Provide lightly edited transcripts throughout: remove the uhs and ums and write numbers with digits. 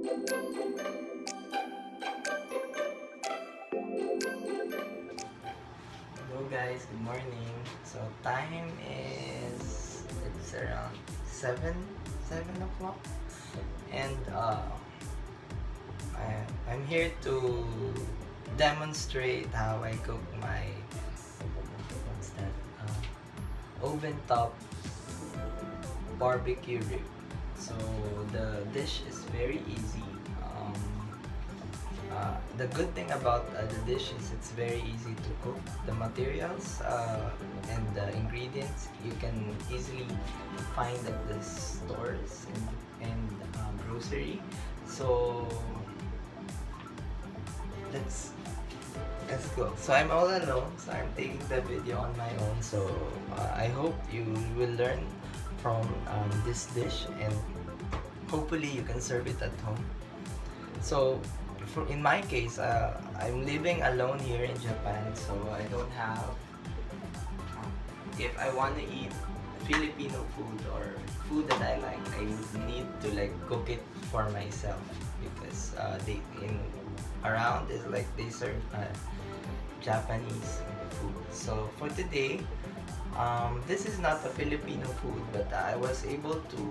Hello guys, good morning. So time is it's around 7 o'clock, and I'm here to demonstrate how I cook my what's that oven top barbecue rib. So the dish is very easy. The good thing about the dish is it's very easy to cook. The materials and the ingredients you can easily find at the stores and grocery. So let's let's go. So I'm all alone, so I'm taking the video on my own. So I hope you will learn from this dish, and hopefully you can serve it at home. So in my case, I'm living alone here in Japan, so I don't have. If I want to eat Filipino food or food that I like, I would need to like cook it for myself, because they in around is like they serve Japanese food. So for today, this is not a Filipino food, but I was able to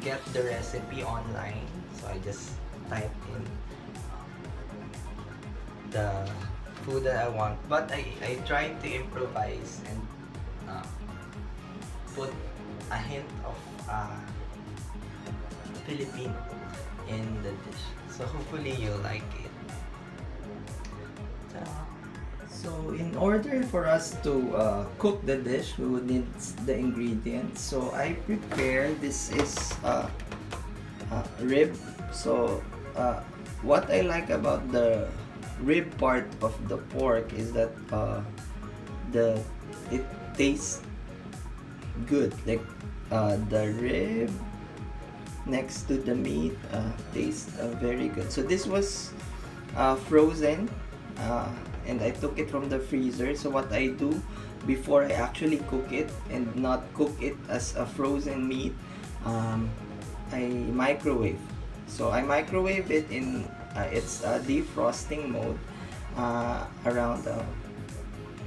get the recipe online. So I just typed in the food that I want, but I tried to improvise and put a hint of Filipino in the dish. So hopefully you'll like it. So in order for us to cook the dish, we would need the ingredients. So I prepare, this is rib. So what I like about the rib part of the pork is that it tastes good. Like the rib next to the meat tastes very good. So this was frozen, and I took it from the freezer. So what I do before I actually cook it and not cook it as a frozen meat, I microwave. So I microwave it in its defrosting mode around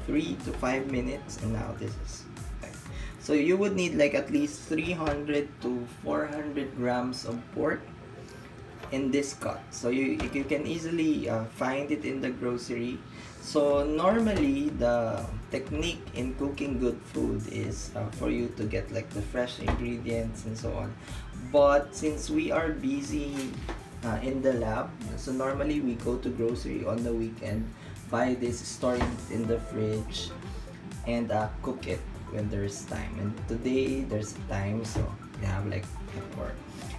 3 to 5 minutes, and now this is okay. So you would need like at least 300 to 400 grams of pork in this cut. So you can easily find it in the grocery. So normally the technique in cooking good food is for you to get like the fresh ingredients and so on. But since we are busy in the lab, so normally we go to grocery on the weekend, buy this, store it in the fridge, and cook it when there's time. And today there's time, so we have like pork.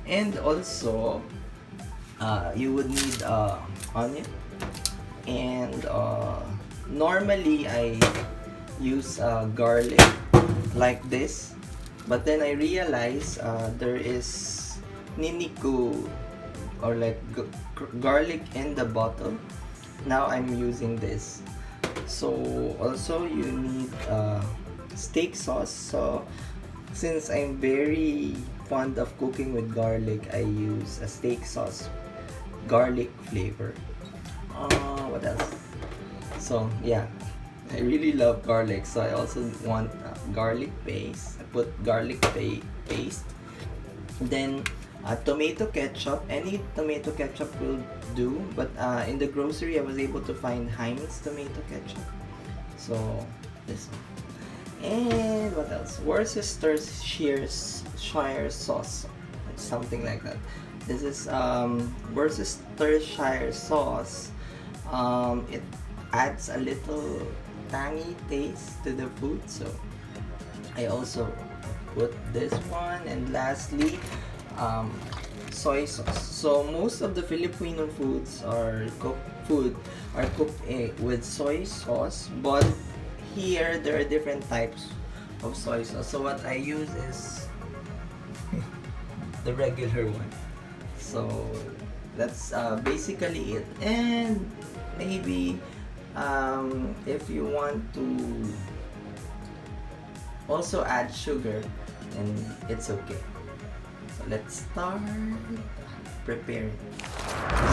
And also you would need onion, and normally I use garlic like this, but then I realized there is niniku, or like garlic in the bottle. Now I'm using this. So also you need steak sauce. So since I'm very fond of cooking with garlic, I use a steak sauce, garlic flavor. What else? So yeah, I really love garlic, so I also want garlic paste. I put garlic paste. Then tomato ketchup. Any tomato ketchup will do, but in the grocery I was able to find Heinz tomato ketchup. So this one. And what else? Worcestershire sauce, something like that. This is Worcestershire sauce. It adds a little tangy taste to the food, so I also put this one. And lastly, soy sauce. So most of the Filipino foods are cooked with soy sauce, but here there are different types of soy sauce. So what I use is the regular one. So that's basically it. And maybe if you want to also add sugar, and it's okay. So let's start. prepare it.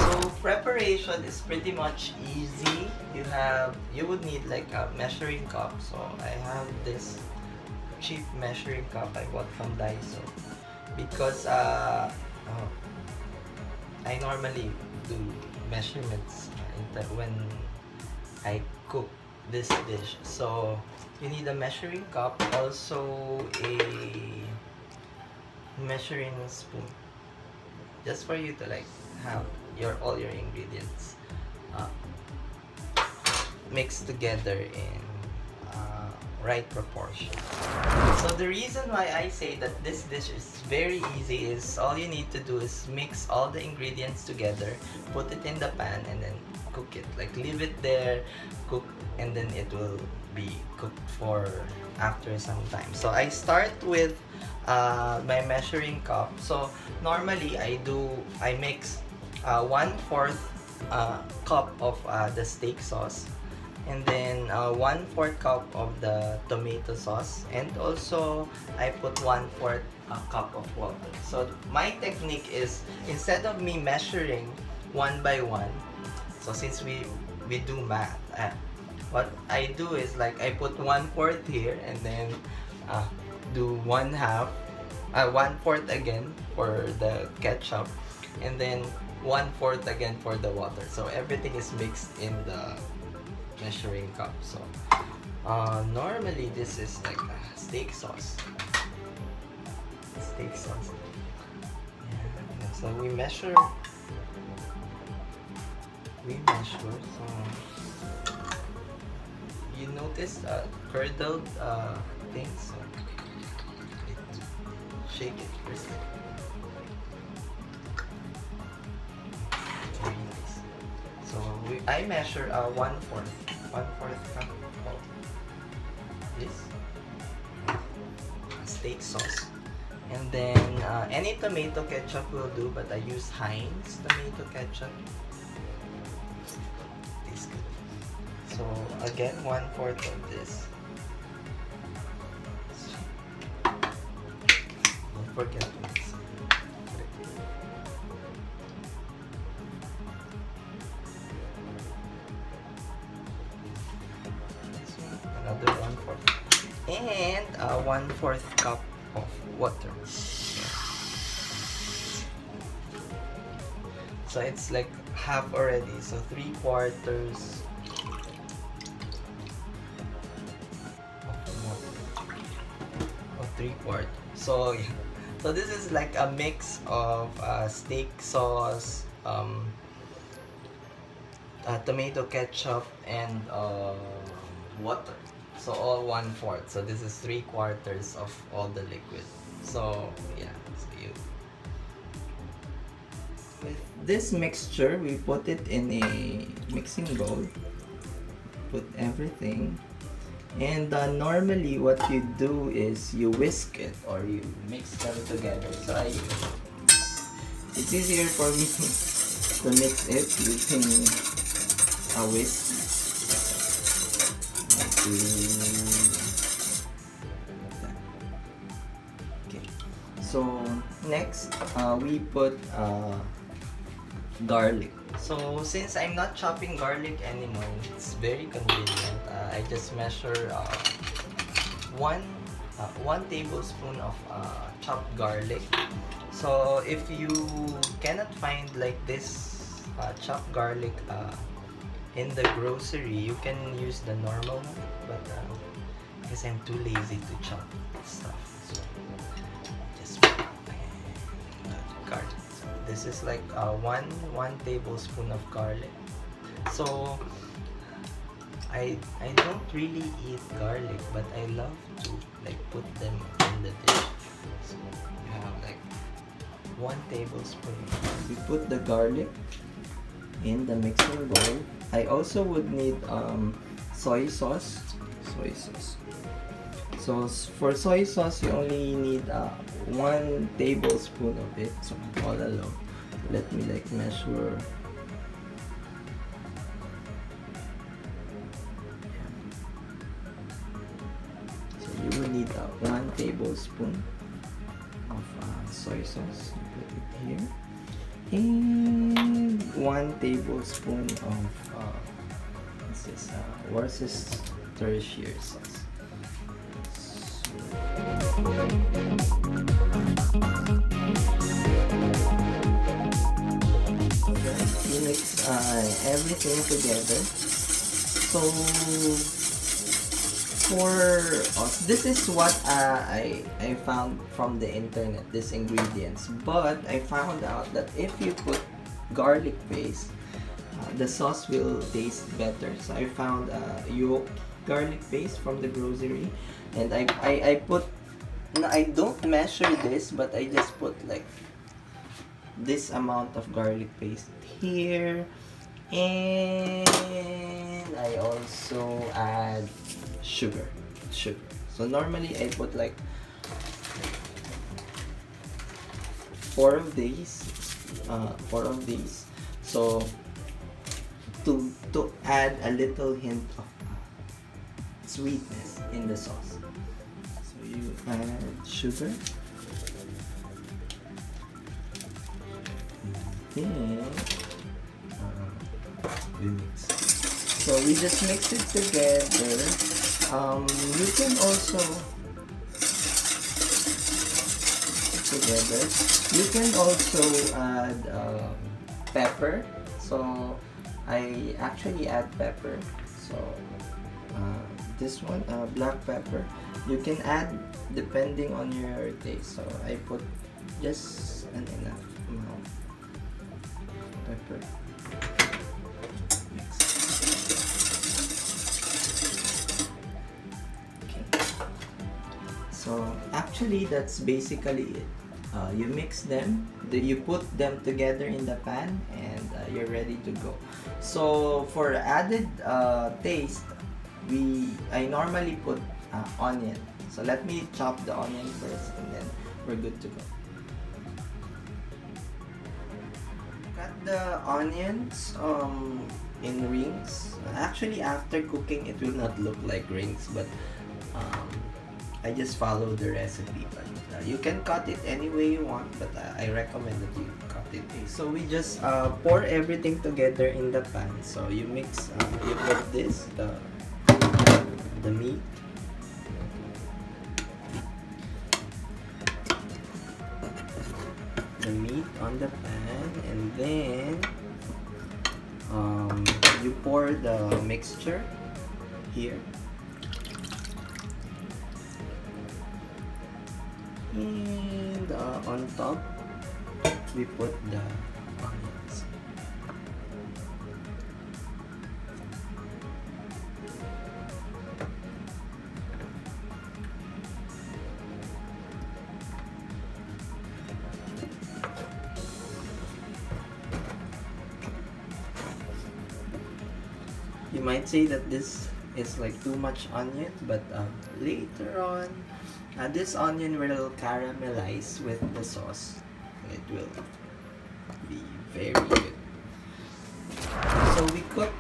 So preparation is pretty much easy. You would need like a measuring cup. So I have this cheap measuring cup I bought from Daiso because I normally do measurements when I cook this dish. So you need a measuring cup, also a measuring spoon, just for you to like have all your ingredients uh, mixed together in right proportion. So the reason why I say that this dish is very easy is all you need to do is mix all the ingredients together, put it in the pan, and then cook it. Like leave it there, cook, and then it will be cooked for after some time. So I start with my measuring cup. So normally I mix 1/4 cup of the steak sauce, and then 1/4 cup of the tomato sauce, and also I put 1/4 cup of water. So my technique is, instead of me measuring one by one, so since we do math, what I do is like I put 1/4 here, and then do 1/2, 1/4 again for the ketchup, and then 1/4 again for the water. So everything is mixed in the measuring cup. So normally this is like steak sauce. Yeah. So we measure. So you notice curdled things. So shake it first. Very nice. So I measure 1/4 cup of this steak sauce, and then any tomato ketchup will do, but I use Heinz tomato ketchup. Tastes good. So again, 1/4 of this. Don't forget to mix. Another 1/4, and 1/4 cup of water. So it's like half already. So 3/4 of 3/4. So yeah. So this is like a mix of steak sauce, tomato ketchup, and water. So all 1/4. So this is 3/4 of all the liquid. So yeah. So with this mixture, we put it in a mixing bowl. Put everything. And normally what you do is you whisk it, or you mix them together. So it's easier for me to mix it using a whisk. Okay. So next we put garlic. So since I'm not chopping garlic anymore, it's very convenient. I just measure one tablespoon of chopped garlic. So if you cannot find like this chopped garlic in the grocery, you can use the normal one, but because I'm too lazy to chop stuff, so just put garlic. So this is like one tablespoon of garlic. So I don't really eat garlic, but I love to like put them in the dish. So you have like 1 tablespoon. We put the garlic in the mixing bowl. I also would need soy sauce. So for soy sauce, you only need 1 tablespoon of it. So all along, let me like measure. So you will need 1 tablespoon of soy sauce. Put it here. And 1 tablespoon of what's this? Worcestershire sauce. You mix everything together. So for us, this is what I found from the internet, these ingredients. But I found out that if you put garlic paste, the sauce will taste better. So I found yolk garlic paste from the grocery, and I put, I don't measure this, but I just put like this amount of garlic paste here. And I also add sugar. So normally I put like 4 of these. So to add a little hint of sweetness in the sauce. So you add sugar. And we mix. So we just mix it together. You can also add pepper. So I actually add pepper. So this one, black pepper, you can add depending on your taste. So I put just an enough amount of pepper. So actually that's basically it. You mix them, you put them together in the pan, and you're ready to go. So for added taste, I normally put onion. So let me chop the onion first, and then we're good to go. Cut the onions in rings. Actually, after cooking, it will not look like rings, but I just follow the recipe. But you can cut it any way you want, but I recommend that you cut it. So we just pour everything together in the pan. So you mix, you put this, the meat, on the pan, and then you pour the mixture here. And on top, we put the onions. You might say that this is like too much onion, but later on, this onion will caramelize with the sauce. It will be very good. So we cook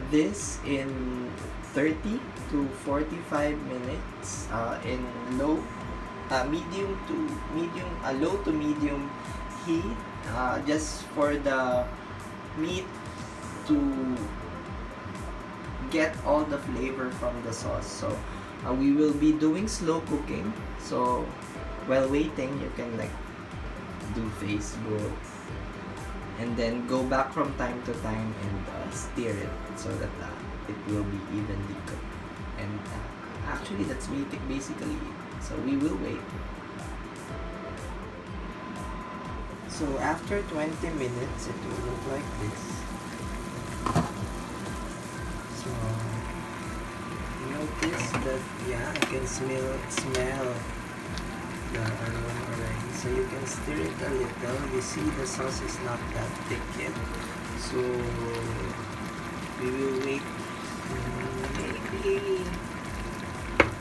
this in 30 to 45 minutes in low to medium heat, just for the meat to get all the flavor from the sauce. So we will be doing slow cooking. So while waiting, you can like do Facebook, and then go back from time to time and stir it so that it will be evenly cooked. And actually that's basically it. So we will wait. So after 20 minutes, it will look like this. So notice that, yeah, I can smell the aroma already. So you can stir it a little. You see the sauce is not that thick yet. So we will wait maybe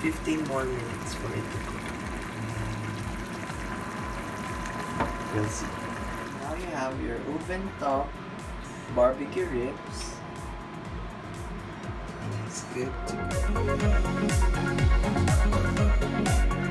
15 more minutes for it to cook. We'll see. Now you have your oven top barbecue ribs. It's good to go.